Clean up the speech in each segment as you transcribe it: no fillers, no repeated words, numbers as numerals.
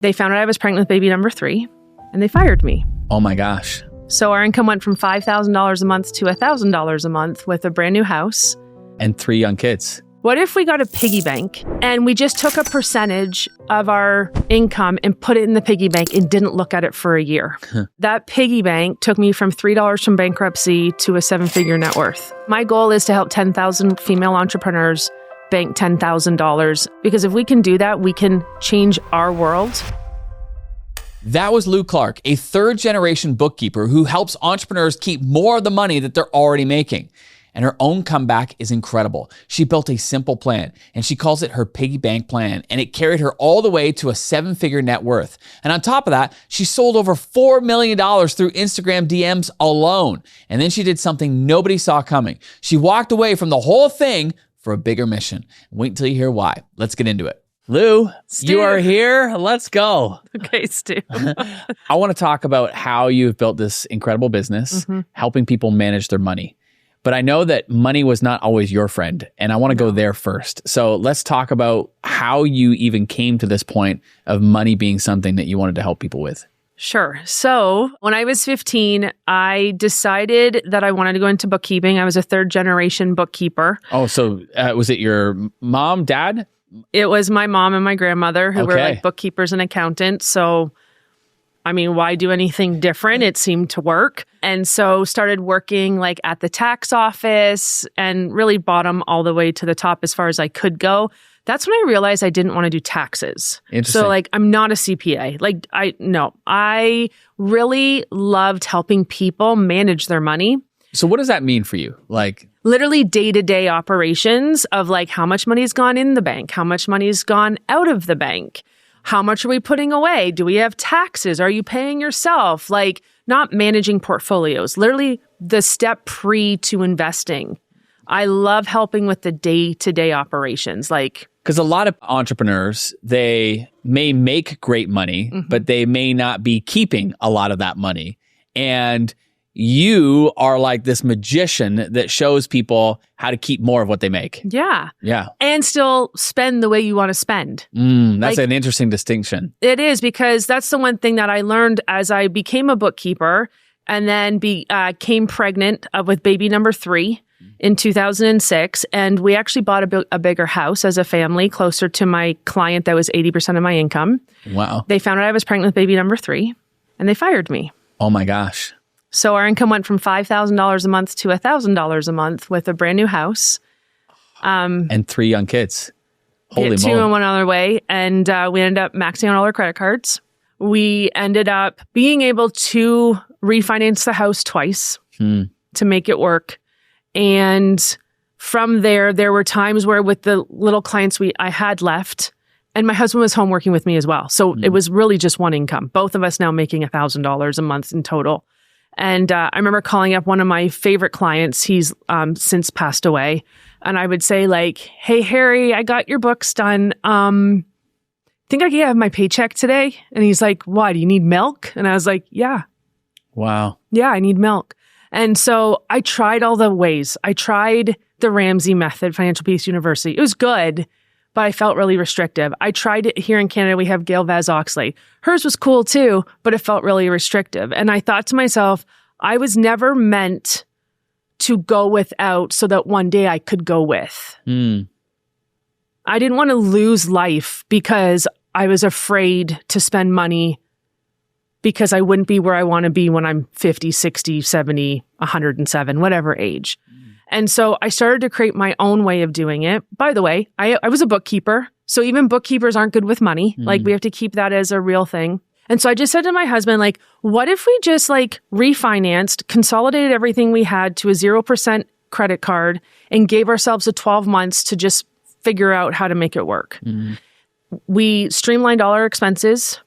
They found out I was pregnant with baby number 3, and they fired me. Oh my gosh. So our income went from $5,000 a month to $1,000 a month with a brand new house. And 3 young kids. What if we got a piggy bank and we just took a percentage of our income and put it in the piggy bank and didn't look at it for a year? That piggy bank took me from $3 from bankruptcy to a 7-figure net worth. My goal is to help 10,000 female entrepreneurs bank $10,000, because if we can do that, we can change our world. That was Clarke, a 3rd-generation bookkeeper who helps entrepreneurs keep more of the money that they're already making. And her own comeback is incredible. She built a simple plan, and she calls it her piggy bank plan, and it carried her all the way to a 7-figure net worth. And on top of that, she sold over $4 million through Instagram DMs alone. And then she did something nobody saw coming. She walked away from the whole thing for a bigger mission. Wait until you hear why. Let's get into it. Lou, Stu. You are here. Let's go. Okay, Stu. I want to talk about how you've built this incredible business, helping people manage their money. But I know that money was not always your friend, and I want to go there first. So let's talk about how you even came to this point of money being something that you wanted to help people with. Sure. So when I was 15, I decided that I wanted to go into bookkeeping. I was a 3rd-generation bookkeeper. Oh, so was it your mom, dad? It was my mom and my grandmother who were like bookkeepers and accountants. So, I mean, why do anything different? It seemed to work. And so started working like at the tax office and really bottom all the way to the top as far as I could go. That's when I realized I didn't want to do taxes. Interesting. So like, I'm not a CPA. Like, I really loved helping people manage their money. So what does that mean for you? Like literally day-to-day operations of like how much money's gone in the bank, how much money's gone out of the bank, how much are we putting away? Do we have taxes? Are you paying yourself? Like not managing portfolios, literally the step pre to investing. I love helping with the day-to-day operations. Like, because a lot of entrepreneurs, they may make great money, but they may not be keeping a lot of that money. And you are like this magician that shows people how to keep more of what they make. Yeah. Yeah. And still spend the way you want to spend. That's an interesting distinction. It is, because that's the one thing that I learned as I became a bookkeeper and then became pregnant with baby number 3 in 2006. And we actually bought a bigger house as a family closer to my client that was 80% of my income. Wow. They found out I was pregnant with baby number 3 and they fired me. Oh my gosh. So our income went from $5,000 a month to $1,000 a month with a brand new house. And 3 young kids. Holy moly. 2 and 1 other way. And we ended up maxing out all our credit cards. We ended up being able to refinance the house twice to make it work. And from there were times where with the little clients I had left, and my husband was home working with me as well. So it was really just one income. Both of us now making $1,000 a month in total. And I remember calling up one of my favorite clients. He's since passed away. And I would say like, hey, Harry, I got your books done. Think I can have my paycheck today? And he's like, why? Do you need milk? And I was like, yeah. Wow. Yeah, I need milk. And so I tried all the ways. I tried the Ramsey method, Financial Peace University. It was good, but I felt really restrictive. I tried it here in Canada. We have Gail Vaz-Oxley. Hers was cool too, but it felt really restrictive. And I thought to myself, I was never meant to go without so that one day I could go with. I didn't want to lose life because I was afraid to spend money because I wouldn't be where I want to be when I'm 50, 60, 70, 107, whatever age. And so I started to create my own way of doing it. By the way, I was a bookkeeper. So even bookkeepers aren't good with money. Like we have to keep that as a real thing. And so I just said to my husband, like, what if we just like refinanced, consolidated everything we had to a 0% credit card and gave ourselves a 12 months to just figure out how to make it work. We streamlined all our expenses.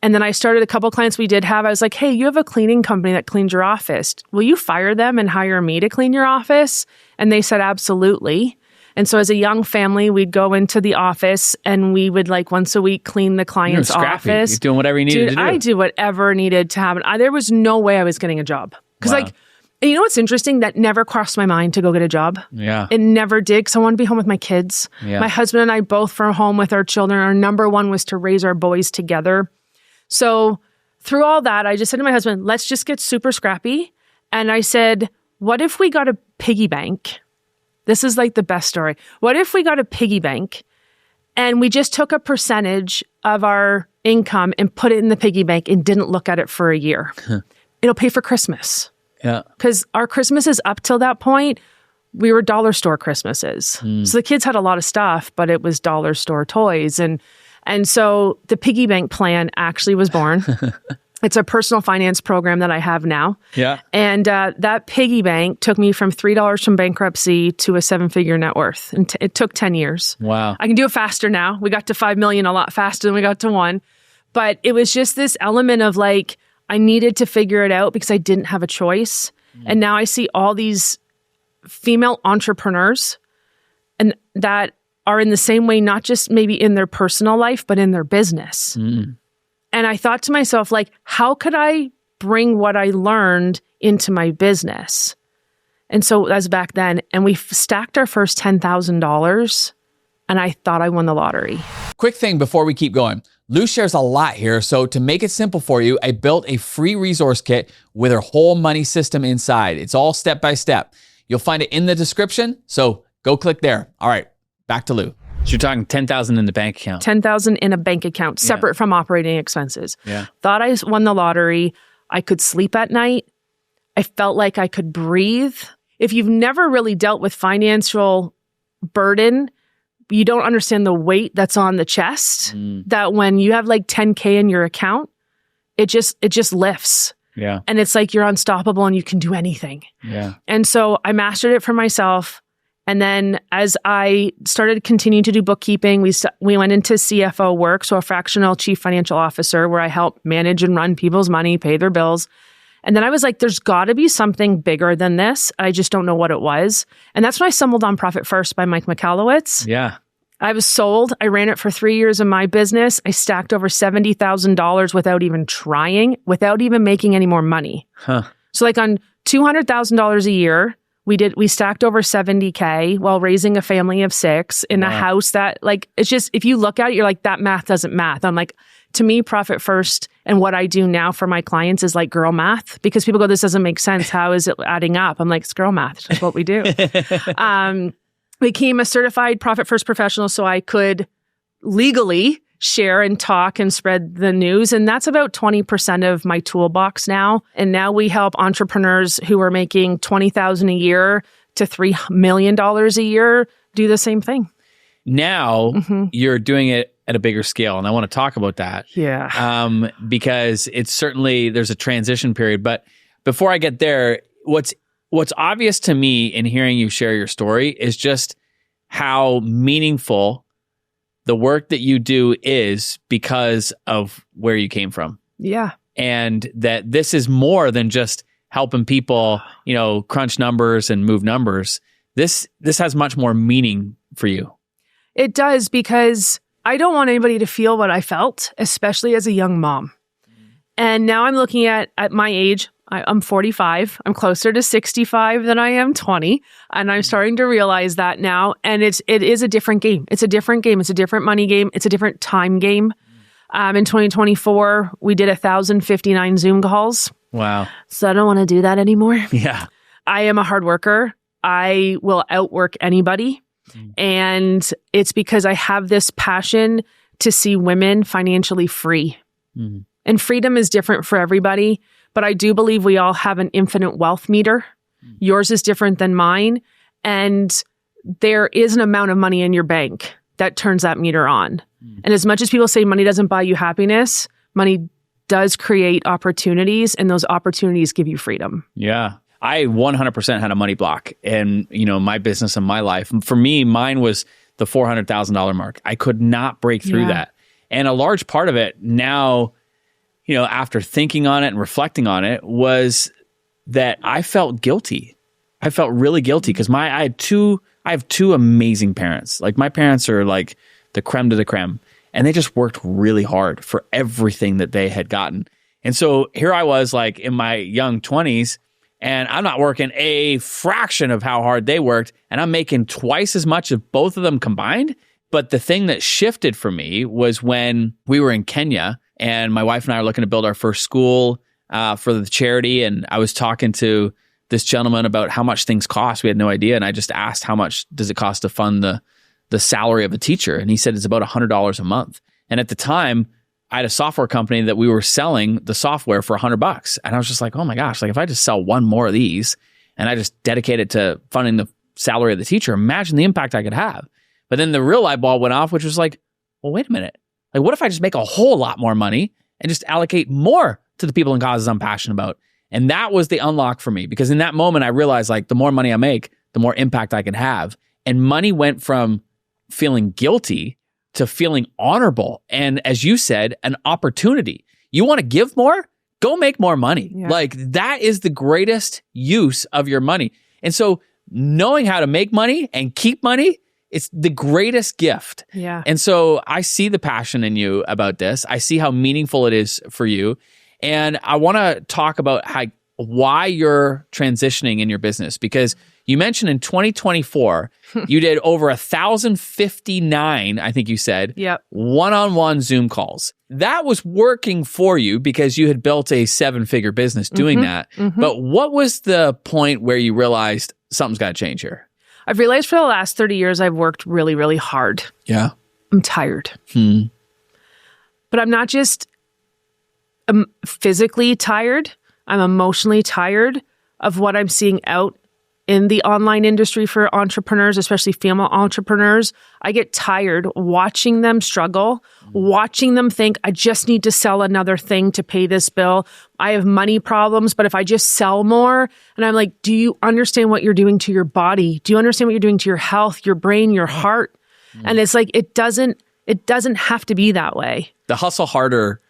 And then I started a couple clients we did have. I was like, hey, you have a cleaning company that cleans your office. Will you fire them and hire me to clean your office? And they said, absolutely. And so as a young family, we'd go into the office and we would like once a week clean the client's office. You're doing whatever you needed to do. I did whatever needed to happen. There was no way I was getting a job. Because like, and you know what's interesting? That never crossed my mind to go get a job. Yeah. It never did because I wanted to be home with my kids. Yeah. My husband and I both from home with our children. Our number one was to raise our boys together. So through all that, I just said to my husband, let's just get super scrappy. And I said, what if we got a piggy bank? This is like the best story. What if we got a piggy bank and we just took a percentage of our income and put it in the piggy bank and didn't look at it for a year? It'll pay for Christmas. Yeah. Because our Christmases up till that point, we were dollar store Christmases. So the kids had a lot of stuff, but it was dollar store toys. And so the piggy bank plan actually was born. It's a personal finance program that I have now. Yeah. And that piggy bank took me from $3 from bankruptcy to a 7-figure net worth. And it took 10 years. Wow. I can do it faster now. We got to 5 million a lot faster than we got to 1. But it was just this element of like, I needed to figure it out because I didn't have a choice. And now I see all these female entrepreneurs and that are in the same way, not just maybe in their personal life, but in their business. And I thought to myself, like, how could I bring what I learned into my business? And so that was back then. And we stacked our first $10,000 and I thought I won the lottery. Quick thing before we keep going. Lou shares a lot here, so to make it simple for you, I built a free resource kit with her whole money system inside. It's all step by step. You'll find it in the description, so go click there. All right, back to Lou. So you're talking 10,000 in the bank account. 10,000 in a bank account, separate from operating expenses. Yeah. Thought I won the lottery. I could sleep at night. I felt like I could breathe. If you've never really dealt with financial burden, you don't understand the weight that's on the chest, that when you have like 10K in your account, it just lifts. Yeah. And it's like you're unstoppable and you can do anything. Yeah. And so I mastered it for myself. And then as I started continuing to do bookkeeping, we went into CFO work, so a fractional chief financial officer, where I help manage and run people's money, pay their bills. And then I was like, there's got to be something bigger than this. I just don't know what it was. And that's when I stumbled on Profit First by Mike Michalowicz. Yeah. I was sold. I ran it for 3 years in my business. I stacked over $70,000 without even trying, without even making any more money. So like on $200,000 a year, we stacked over 70K while raising a family of 6 in a house that, like, it's just, if you look at it, you're like, that math doesn't math. I'm like, to me, Profit First and what I do now for my clients is like girl math, because people go, this doesn't make sense. How is it adding up? I'm like, it's girl math. It's just what we do. Became a certified Profit First professional so I could legally share and talk and spread the news. And that's about 20% of my toolbox now. And now we help entrepreneurs who are making $20,000 a year to $3 million a year do the same thing. Now you're doing it at a bigger scale. And I want to talk about that. Yeah. Because it's certainly, there's a transition period. But before I get there, what's obvious to me in hearing you share your story is just how meaningful the work that you do is because of where you came from. Yeah. And that this is more than just helping people, crunch numbers and move numbers. This has much more meaning for you. It does, because I don't want anybody to feel what I felt, especially as a young mom. And now I'm looking at my age, I'm 45. I'm closer to 65 than I am 20. And I'm starting to realize that now. And it is a different game. It's a different game. It's a different money game. It's a different time game. In 2024, we did 1,059 Zoom calls. Wow. So I don't want to do that anymore. Yeah. I am a hard worker. I will outwork anybody. And it's because I have this passion to see women financially free. And freedom is different for everybody. But I do believe we all have an infinite wealth meter. Yours is different than mine. And there is an amount of money in your bank that turns that meter on. And as much as people say money doesn't buy you happiness, money does create opportunities, and those opportunities give you freedom. Yeah. I 100% had a money block in, my business and my life. And for me, mine was the $400,000 mark. I could not break through that. And a large part of it now, after thinking on it and reflecting on it, was that I felt guilty. I felt really guilty because I have two amazing parents. Like, my parents are like the creme de la creme, and they just worked really hard for everything that they had gotten. And so here I was, like, in my young 20s, and I'm not working a fraction of how hard they worked, and I'm making twice as much of both of them combined. But the thing that shifted for me was when we were in Kenya And my wife and I are looking to build our first school for the charity. And I was talking to this gentleman about how much things cost. We had no idea. And I just asked, how much does it cost to fund the salary of a teacher? And he said it's about $100 a month. And at the time, I had a software company that we were selling the software for $100. And I was just like, oh my gosh, like if I just sell one more of these and I just dedicate it to funding the salary of the teacher, imagine the impact I could have. But then the real light bulb went off, which was like, well, wait a minute. Like, what if I just make a whole lot more money and just allocate more to the people and causes I'm passionate about? And that was the unlock for me, because in that moment, I realized like the more money I make, the more impact I can have. And money went from feeling guilty to feeling honorable. And as you said, an opportunity. You want to give more? Go make more money. Yeah. Like that is the greatest use of your money. And so knowing how to make money and keep money, it's the greatest gift. Yeah. And so I see the passion in you about this. I see how meaningful it is for you. And I want to talk about why you're transitioning in your business, because you mentioned in 2024, you did over 1,059, I think you said, one-on-one Zoom calls. That was working for you because you had built a 7-figure business doing that. But what was the point where you realized something's got to change here? I've realized for the last 30 years, I've worked really, really hard. Yeah. I'm tired. But I'm not just physically tired. I'm emotionally tired of what I'm seeing out in the online industry for entrepreneurs, especially female entrepreneurs. I get tired watching them struggle, watching them think, I just need to sell another thing to pay this bill. I have money problems, but if I just sell more, and I'm like, do you understand what you're doing to your body? Do you understand what you're doing to your health, your brain, your heart? And it's like, it doesn't have to be that way. The hustle harder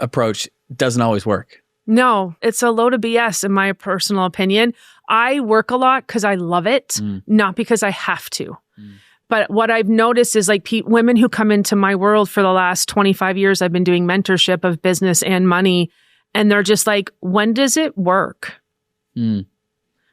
approach doesn't always work. No, it's a load of BS in my personal opinion. I work a lot because I love it, not because I have to. But what I've noticed is like women who come into my world for the last 25 years, I've been doing mentorship of business and money. And they're just like, when does it work? And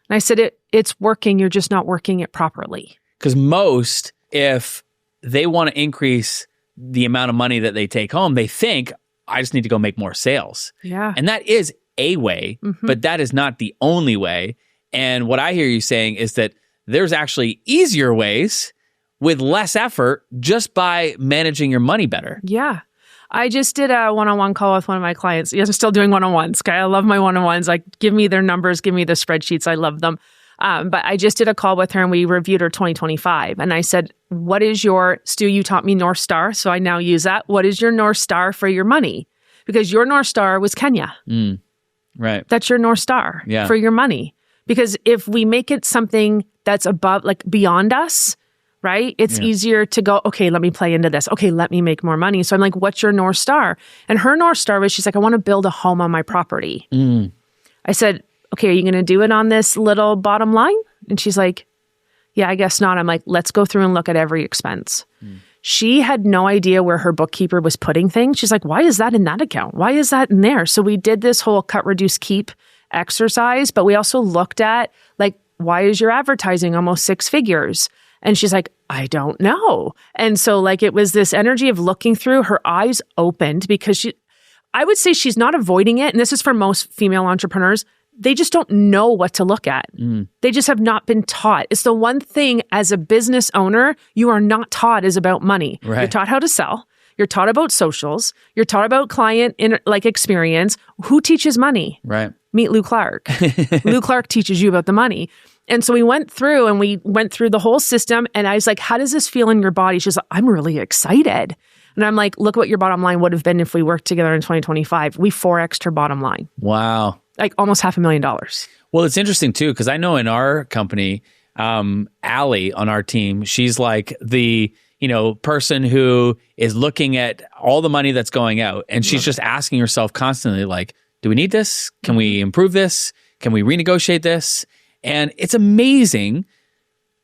I said, it's working. You're just not working it properly. Because most, if they want to increase the amount of money that they take home, they think, I just need to go make more sales. Yeah. And that is a way, but that is not the only way. And what I hear you saying is that there's actually easier ways with less effort just by managing your money better. Yeah. I just did a one-on-one call with one of my clients. Yes, I'm still doing one-on-ones. Okay, I love my one-on-ones. Like, give me their numbers, give me the spreadsheets. I love them. But I just did a call with her and we reviewed her 2025. And I said, what is Stu, you taught me North Star, so I now use that. What is your North Star for your money? Because your North Star was Kenya. Right. That's your North Star for your money. Because if we make it something that's above, like beyond us, right? It's easier to go, okay, let me play into this. Okay, let me make more money. So I'm like, what's your North Star? And her North Star was, she's like, I want to build a home on my property. I said, okay, are you going to do it on this little bottom line? And she's like, yeah, I guess not. I'm like, let's go through and look at every expense. She had no idea where her bookkeeper was putting things. She's like, why is that in that account? Why is that in there? So we did this whole cut, reduce, keep exercise, but we also looked at like, why is your advertising almost 6 figures? And she's like, I don't know. And so like, it was this energy of looking through, her eyes opened because I would say she's not avoiding it. And this is for most female entrepreneurs. They just don't know what to look at. They just have not been taught. It's the one thing as a business owner, you are not taught is about money. Right. You're taught how to sell. You're taught about socials. You're taught about client experience. Who teaches money? Right. Meet Lou Clarke. Lou Clarke teaches you about the money. And so we went through the whole system. And I was like, how does this feel in your body? She's like, I'm really excited. And I'm like, look what your bottom line would have been if we worked together in 2025. We 4x'd her bottom line. Wow. Like almost $500,000. Well, it's interesting too, because I know in our company, Allie on our team, she's like the, person who is looking at all the money that's going out. And she's just asking herself constantly, like, do we need this? Can we improve this? Can we renegotiate this? And it's amazing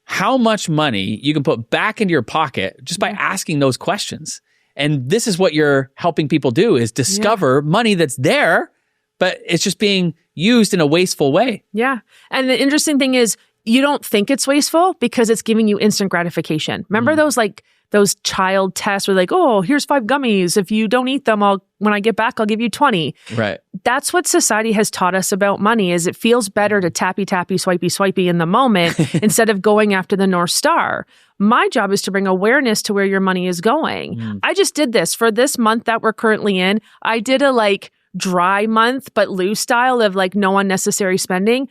how much money you can put back into your pocket just by asking those questions. And this is what you're helping people do, is discover money that's there, but it's just being used in a wasteful way. Yeah. And the interesting thing is, you don't think it's wasteful because it's giving you instant gratification. Remember those child tests where oh, here's 5 gummies. If you don't eat them, when I get back, I'll give you 20. Right. That's what society has taught us about money is it feels better to tappy, swipey in the moment instead of going after the North Star. My job is to bring awareness to where your money is going. I just did this for this month that we're currently in. I did a dry month, but loose style of no unnecessary spending.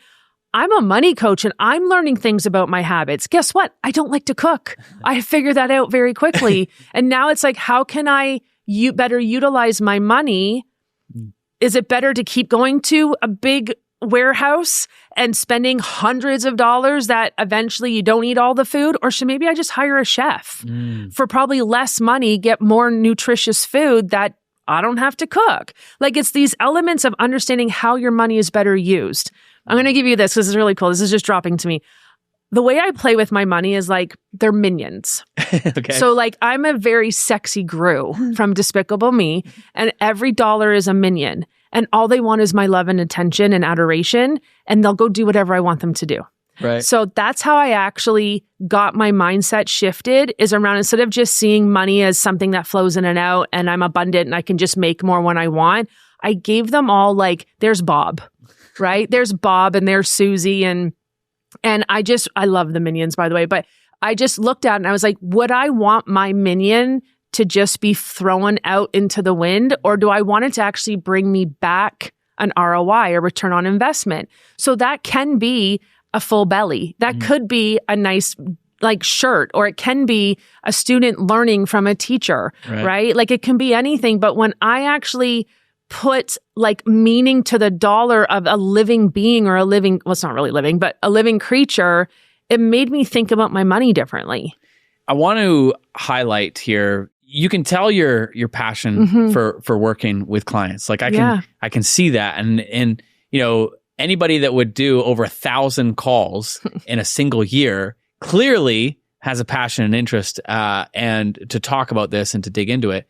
I'm a money coach and I'm learning things about my habits. Guess what? I don't like to cook. I figured that out very quickly. And now it's how can I better utilize my money? Is it better to keep going to a big warehouse and spending hundreds of dollars that eventually you don't eat all the food? Or should maybe I just hire a chef for probably less money, get more nutritious food that I don't have to cook? It's these elements of understanding how your money is better used. I'm going to give you this. This is really cool. This is just dropping to me. The way I play with my money is they're minions. Okay. So I'm a very sexy Gru from Despicable Me, and every dollar is a minion. And all they want is my love and attention and adoration, and they'll go do whatever I want them to do. Right. So that's how I actually got my mindset shifted is around instead of just seeing money as something that flows in and out and I'm abundant and I can just make more when I want. I gave them all there's Bob. Right? There's Bob and there's Susie and I love the minions, by the way, but I just looked at it and I was would I want my minion to just be thrown out into the wind, or do I want it to actually bring me back an ROI, a return on investment? So that can be a full belly. That could be a nice shirt, or it can be a student learning from a teacher, right? It can be anything. But when I actually put meaning to the dollar of a living being or it's not really living, but a living creature, it made me think about my money differently. I want to highlight here, you can tell your passion for working with clients. I can see that. And anybody that would do over 1,000 calls in a single year clearly has a passion and interest and to talk about this and to dig into it.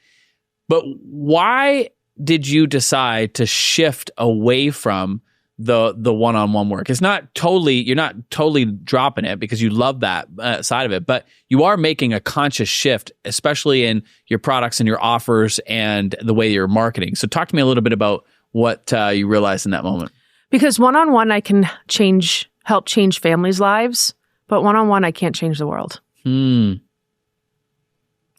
But why did you decide to shift away from the one-on-one work? You're not totally dropping it because you love that side of it, but you are making a conscious shift, especially in your products and your offers and the way you're marketing. So talk to me a little bit about what you realized in that moment. Because one-on-one, I can help change families' lives, but one-on-one, I can't change the world. And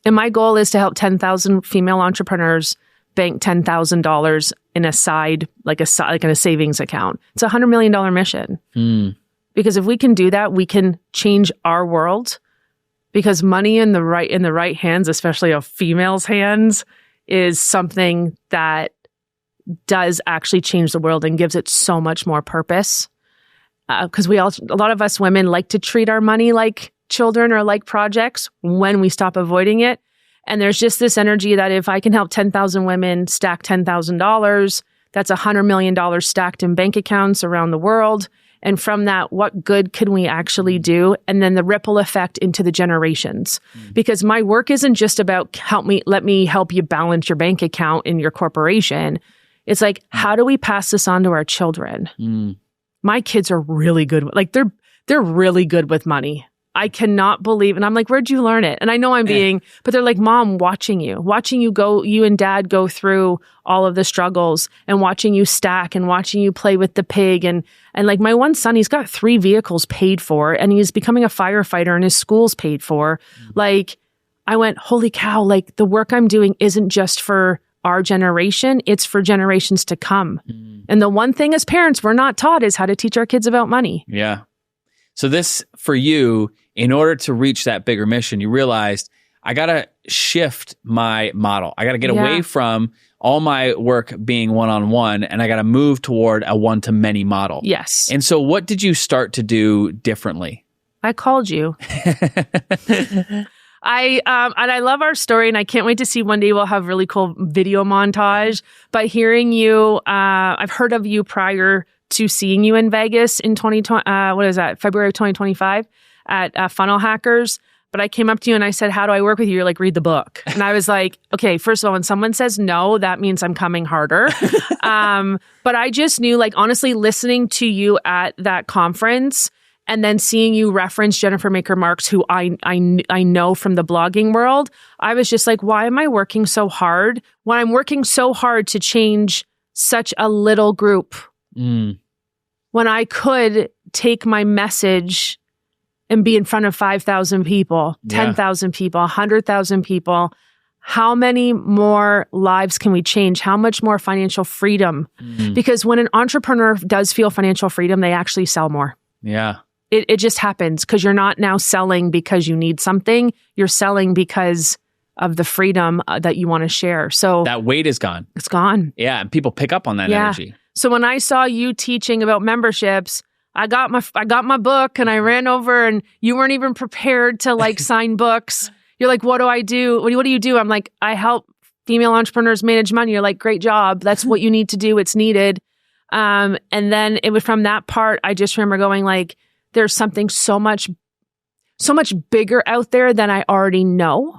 my goal is to help 10,000 female entrepreneurs bank $10,000 in a side, in a savings account. It's a $100 million mission. Because if we can do that, we can change our world. Because money in the right hands, especially a female's hands, is something that does actually change the world and gives it so much more purpose. Because a lot of us women like to treat our money like children or like projects when we stop avoiding it. And there's just this energy that if I can help 10,000 women stack $10,000, that's $100 million stacked in bank accounts around the world. And from that, what good can we actually do? And then the ripple effect into the generations. Because my work isn't just about let me help you balance your bank account in your corporation. It's how do we pass this on to our children? My kids are really good. They're really good with money. I cannot believe, and I'm where'd you learn it? And I know I'm but they're Mom, watching you go, you and Dad go through all of the struggles and watching you stack and watching you play with the pig. And my one son, he's got 3 vehicles paid for and he's becoming a firefighter and his school's paid for. I went, holy cow, the work I'm doing isn't just for our generation, it's for generations to come. And the one thing as parents we're not taught is how to teach our kids about money. Yeah. So this, for you, in order to reach that bigger mission, you realized I got to shift my model. I got to get away from all my work being one-on-one and I got to move toward a one-to-many model. Yes. And so what did you start to do differently? I called you. And I love our story and I can't wait to see one day we'll have really cool video montage. But hearing you, I've heard of you prior to seeing you in Vegas in February of 2025 at Funnel Hackers. But I came up to you and I said, how do I work with you? You're read the book. And I was okay, first of all, when someone says no, that means I'm coming harder. But I just knew, honestly, listening to you at that conference and then seeing you reference Jennifer Maker Marks, who I know from the blogging world, I was just like, why am I working so hard when I'm working so hard to change such a little group? When I could take my message and be in front of 5,000 people, 10,000 people, 100,000 people. How many more lives can we change? How much more financial freedom? Because when an entrepreneur does feel financial freedom, they actually sell more. Yeah. It just happens because you're not now selling because you need something. You're selling because of the freedom that you want to share. So that weight is gone. It's gone. Yeah. And people pick up on that energy. So when I saw you teaching about memberships, I got my book and I ran over, and you weren't even prepared to like sign books. You're like, what do I do? What do you do? I'm like, I help female entrepreneurs manage money. You're like, great job. That's what you need to do. It's needed. And then it was from that part, I just remember going like, there's something so much bigger out there than I already know.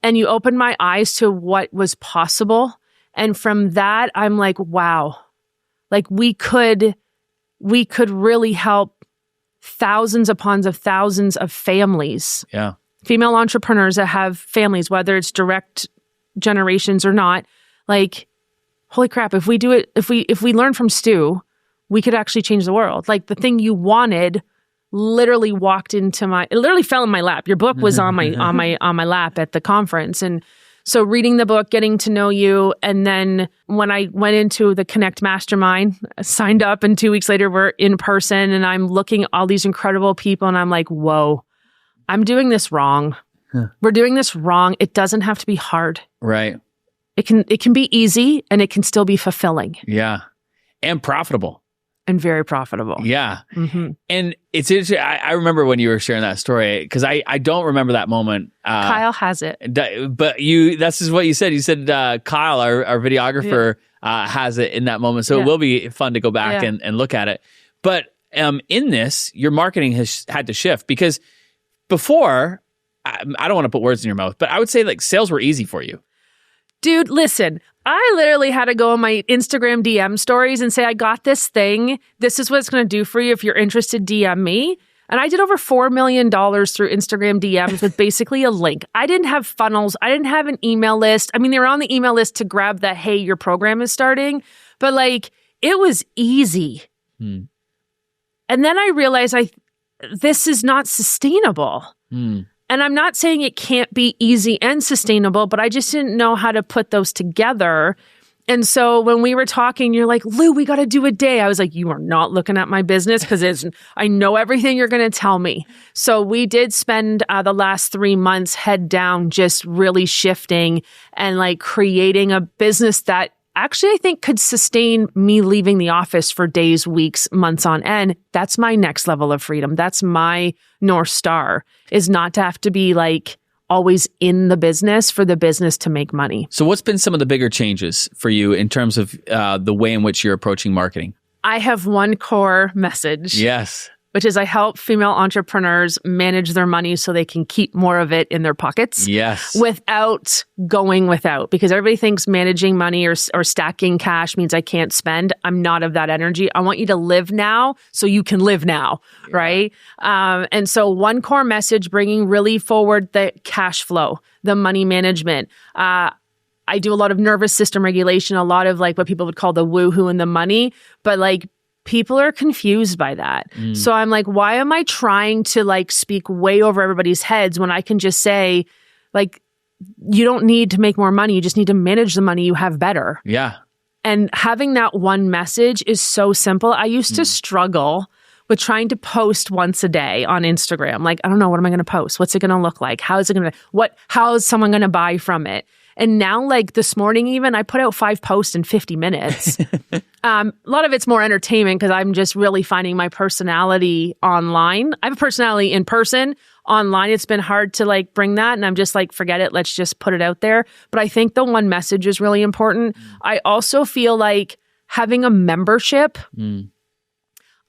And you opened my eyes to what was possible. And from that, I'm like, wow, like we could really help thousands upon thousands of families. Yeah. Female entrepreneurs that have families, whether it's direct generations or not. Like, holy crap, if we do it, if we learn from Stu, we could actually change the world. Like the thing you wanted literally it literally fell in my lap. Your book was on my lap at the conference. And so reading the book, getting to know you, and then when I went into the Connect Mastermind, I signed up, and 2 weeks later we're in person, and I'm looking at all these incredible people, and I'm like, whoa, I'm doing this wrong. We're doing this wrong. It doesn't have to be hard. Right. It can be easy, and it can still be fulfilling. Yeah. And profitable. And very profitable. Yeah. And it's interesting. I remember when you were sharing that story, because I don't remember that moment. Kyle has it. But this is what you said. You said Kyle, our videographer, has it in that moment. So it will be fun to go back and look at it. But in this, your marketing has had to shift, because before, I don't want to put words in your mouth, but I would say like sales were easy for you. Dude, listen, I literally had to go on my Instagram DM stories and say, I got this thing. This is what it's going to do for you. If you're interested, DM me. And I did over $4 million through Instagram DMs with basically a link. I didn't have funnels. I didn't have an email list. I mean, they were on the email list to grab that, hey, your program is starting. But like, it was easy. And then I realized this is not sustainable. And I'm not saying it can't be easy and sustainable, but I just didn't know how to put those together. And so when we were talking, you're like, Lou, we got to do a day. I was like, you are not looking at my business, because I know everything you're going to tell me. So we did spend the last 3 months head down, just really shifting and like creating a business that actually I think could sustain me leaving the office for days, weeks, months on end. That's my next level of freedom. That's my North Star, is not to have to be like always in the business for the business to make money. So what's been some of the bigger changes for you in terms of the way in which you're approaching marketing? I have one core message. Yes. Which is I help female entrepreneurs manage their money so they can keep more of it in their pockets. Yes. Without going without. Because everybody thinks managing money or stacking cash means I can't spend. I'm not of that energy. I want you to live now so you can live now, right? And so one core message, bringing really forward the cash flow, the money management. I do a lot of nervous system regulation, a lot of like what people would call the woohoo and the money, but like people are confused by that. So I'm like, why am I trying to like speak way over everybody's heads when I can just say, like, you don't need to make more money. You just need to manage the money you have better. Yeah. And having that one message is so simple. I used to struggle with trying to post once a day on Instagram. Like, I don't know, what am I going to post? What's it going to look like? How is it going to, how is someone going to buy from it? And now, like this morning even, I put out 5 posts in 50 minutes. A lot of it's more entertainment because I'm just really finding my personality online. I have a personality in person. Online, it's been hard to like bring that. And I'm just like, forget it. Let's just put it out there. But I think the one message is really important. I also feel like having a membership,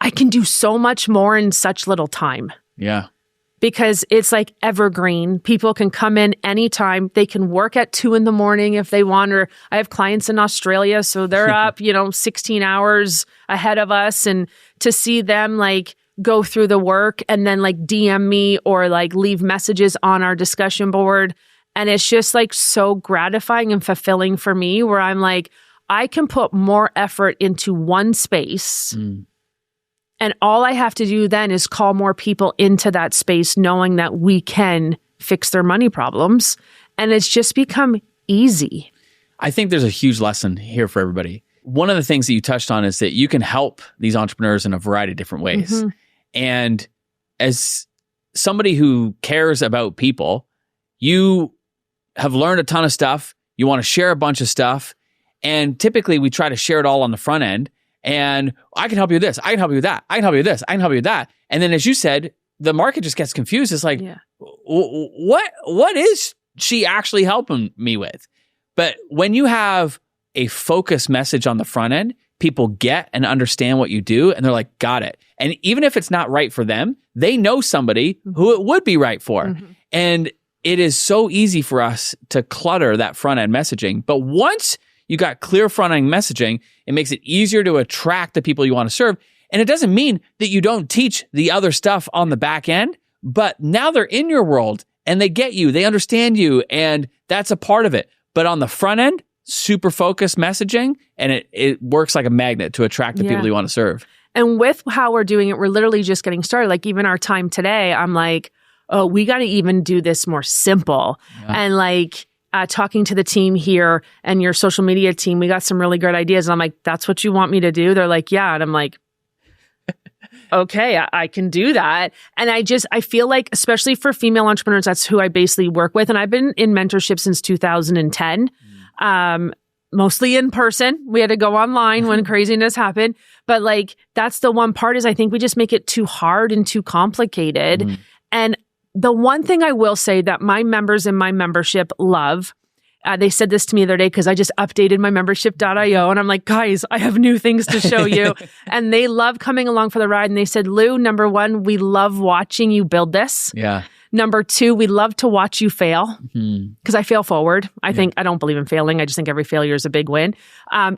I can do so much more in such little time. Yeah. Because it's like evergreen. People can come in anytime. They can work at 2 a.m. if they want, or I have clients in Australia, so they're up, 16 hours ahead of us. And to see them like go through the work and then like DM me or like leave messages on our discussion board. And it's just like so gratifying and fulfilling for me where I'm like, I can put more effort into one space. And all I have to do then is call more people into that space, knowing that we can fix their money problems. And it's just become easy. I think there's a huge lesson here for everybody. One of the things that you touched on is that you can help these entrepreneurs in a variety of different ways. And as somebody who cares about people, you have learned a ton of stuff. You want to share a bunch of stuff. And typically we try to share it all on the front end. And I can help you with this. I can help you with that. I can help you with this. I can help you with that. And then as you said, the market just gets confused. It's like, what is she actually helping me with? But when you have a focused message on the front end, people get and understand what you do, and they're like, got it. And even if it's not right for them, they know somebody who it would be right for. And it is so easy for us to clutter that front end messaging. But once you got clear front end messaging, it makes it easier to attract the people you want to serve. And it doesn't mean that you don't teach the other stuff on the back end, but now they're in your world and they get you, they understand you, and that's a part of it. But on the front end, super focused messaging, and it works like a magnet to attract the people you want to serve. And with how we're doing it, we're literally just getting started. Like even our time today, I'm like, oh, we got to even do this more simple. And like talking to the team here and your social media team, we got some really great ideas. And I'm like, that's what you want me to do? They're like, yeah. And I'm like, okay, I can do that. And I feel like, especially for female entrepreneurs, that's who I basically work with. And I've been in mentorship since 2010, mostly in person. We had to go online when craziness happened. But like, that's the one part is I think we just make it too hard and too complicated. And the one thing I will say that my members in my membership love, they said this to me the other day because I just updated my membership.io and I'm like, guys, I have new things to show you. And they love coming along for the ride. And they said, Lou, number one, we love watching you build this. Number two, we love to watch you fail because I fail forward. I don't believe in failing. I just think every failure is a big win.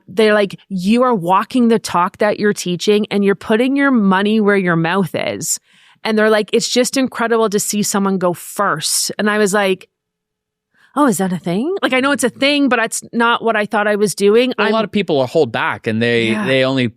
They're like, you are walking the talk that you're teaching and you're putting your money where your mouth is. And they're like, it's just incredible to see someone go first. And I was like, oh, is that a thing? Like, I know it's a thing, but it's not what I thought I was doing. A lot of people are hold back and they only,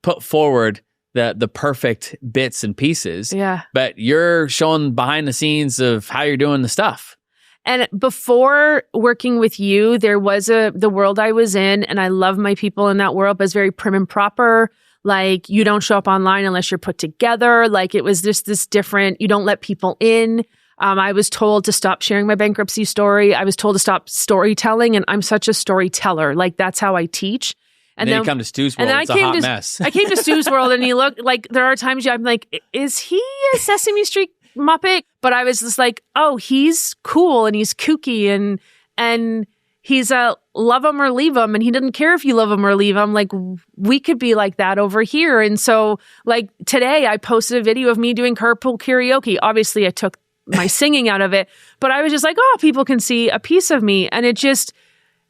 put forward the perfect bits and pieces. But you're showing behind the scenes of how you're doing the stuff. And before working with you, there was the world I was in, and I love my people in that world, but it's very prim and proper. Like, you don't show up online unless you're put together. Like, it was just this different, you don't let people in. I was told to stop sharing my bankruptcy story. I was told to stop storytelling, and I'm such a storyteller. Like, that's how I teach. And then you come to Stu's world, it's a hot mess. I came to Stu's world, and he looked like, there are times I'm like, is he a Sesame Street Muppet? But I was just like, oh, he's cool, and he's kooky, and he's a love him or leave him, and he didn't care if you love him or leave him. Like, we could be like that over here. And so, like, today I posted a video of me doing carpool karaoke. Obviously, I took my singing out of it, but I was just like, oh, people can see a piece of me. And it just,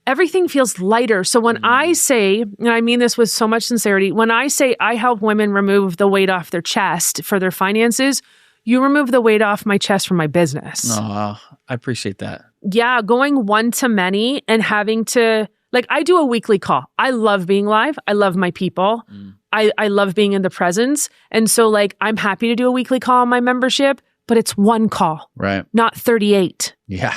everything feels lighter. So when I say, and I mean this with so much sincerity, when I say I help women remove the weight off their chest for their finances, you remove the weight off my chest from my business. Oh, I appreciate that. Yeah, going one to many and having to, like, I do a weekly call. I love being live. I love my people. I love being in the presence. And so, like, I'm happy to do a weekly call on my membership, but it's one call, right? Not 38. Yeah,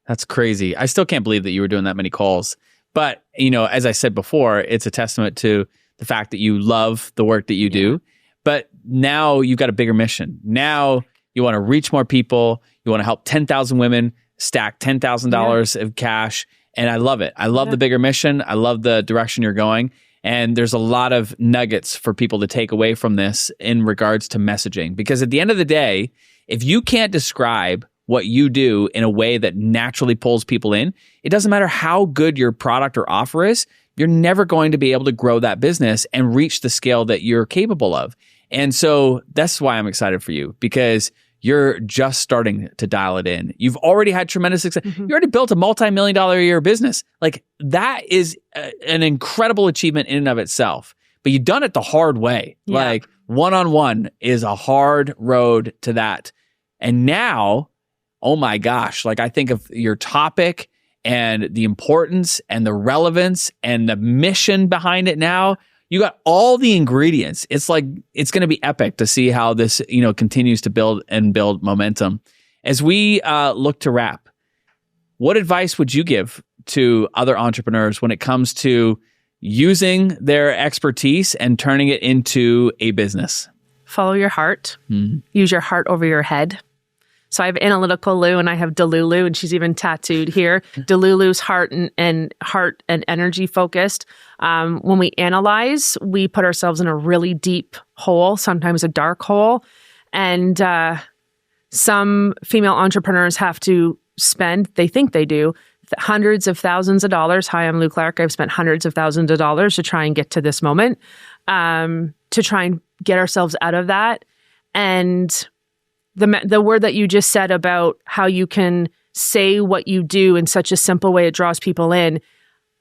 that's crazy. I still can't believe that you were doing that many calls. But, as I said before, it's a testament to the fact that you love the work that you do. But now you've got a bigger mission. Now you want to reach more people. You want to help 10,000 women stack $10,000 of cash. And I love it. I love the bigger mission. I love the direction you're going. And there's a lot of nuggets for people to take away from this in regards to messaging. Because at the end of the day, if you can't describe what you do in a way that naturally pulls people in, it doesn't matter how good your product or offer is, you're never going to be able to grow that business and reach the scale that you're capable of. And so that's why I'm excited for you, because you're just starting to dial it in. You've already had tremendous success. You already built a multi-million-dollar a year business. Like, that is an incredible achievement in and of itself. but you've done it the hard way. Yeah. Like one-on-one is a hard road to that. And now, oh my gosh, like I think of your topic and the importance and the relevance and the mission behind it now. You got all the ingredients. It's like, it's going to be epic to see how this, continues to build momentum. As we look to wrap, what advice would you give to other entrepreneurs when it comes to using their expertise and turning it into a business? Follow your heart. Use your heart over your head. So I have Analytical Lou and I have Delulu, and she's even tattooed here. Delulu's heart and energy focused. When we analyze, we put ourselves in a really deep hole, sometimes a dark hole. And some female entrepreneurs have to spend, they think they do, hundreds of thousands of dollars. Hi, I'm Lou Clarke. I've spent hundreds of thousands of dollars to try and get to this moment, to try and get ourselves out of that. And the word that you just said about how you can say what you do in such a simple way, it draws people in.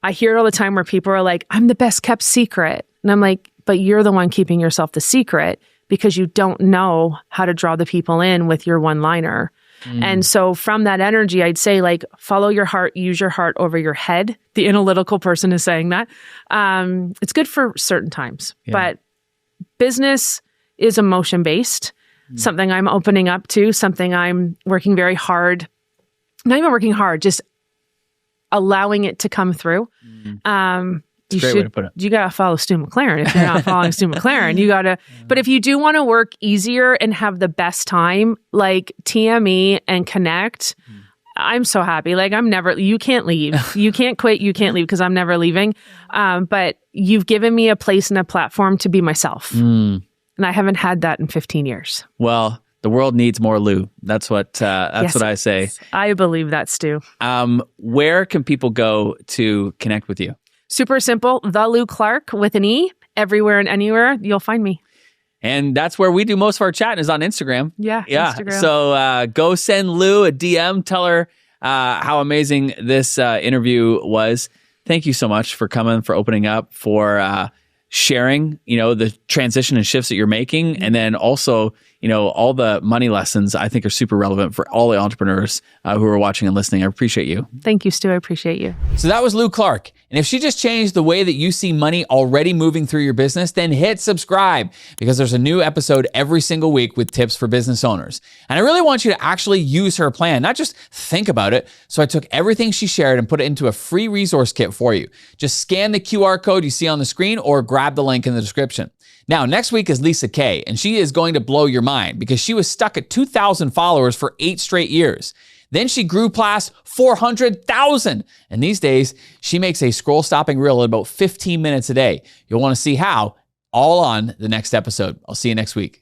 I hear all the time where people are like, I'm the best kept secret. And I'm like, but you're the one keeping yourself the secret because you don't know how to draw the people in with your one-liner. And so from that energy, I'd say like, follow your heart, use your heart over your head. The analytical person is saying that. It's good for certain times, but business is emotion-based. Something I'm opening up to, something I'm working very hard, not even working hard, just allowing it to come through. You got to follow Stu McLaren. If you're not following Stu McLaren, you got to, but if you do want to work easier and have the best time, like TME and connect, I'm so happy. Like you can't leave. You can't quit. You can't leave because I'm never leaving. But you've given me a place and a platform to be myself. And I haven't had that in 15 years. Well, the world needs more Lou. That's what what I say. I believe that, Stu. Where can people go to connect with you? Super simple. The Lou Clarke with an E. Everywhere and anywhere, you'll find me. And that's where we do most of our chatting is on Instagram. Yeah. Instagram. So go send Lou a DM. Tell her how amazing this interview was. Thank you so much for coming, for opening up, for sharing, the transition and shifts that you're making. And then also, all the money lessons I think are super relevant for all the entrepreneurs who are watching and listening. I appreciate you. Thank you, Stu. I appreciate you. So that was Lou Clarke. And if she just changed the way that you see money already moving through your business, then hit subscribe because there's a new episode every single week with tips for business owners. And I really want you to actually use her plan, not just think about it. So I took everything she shared and put it into a free resource kit for you. Just scan the QR code you see on the screen or grab the link in the description. Now, next week is Lisa Kay, and she is going to blow your mind because she was stuck at 2,000 followers for 8 straight years. Then she grew past 400,000. And these days, she makes a scroll-stopping reel in about 15 minutes a day. You'll want to see how, all on the next episode. I'll see you next week.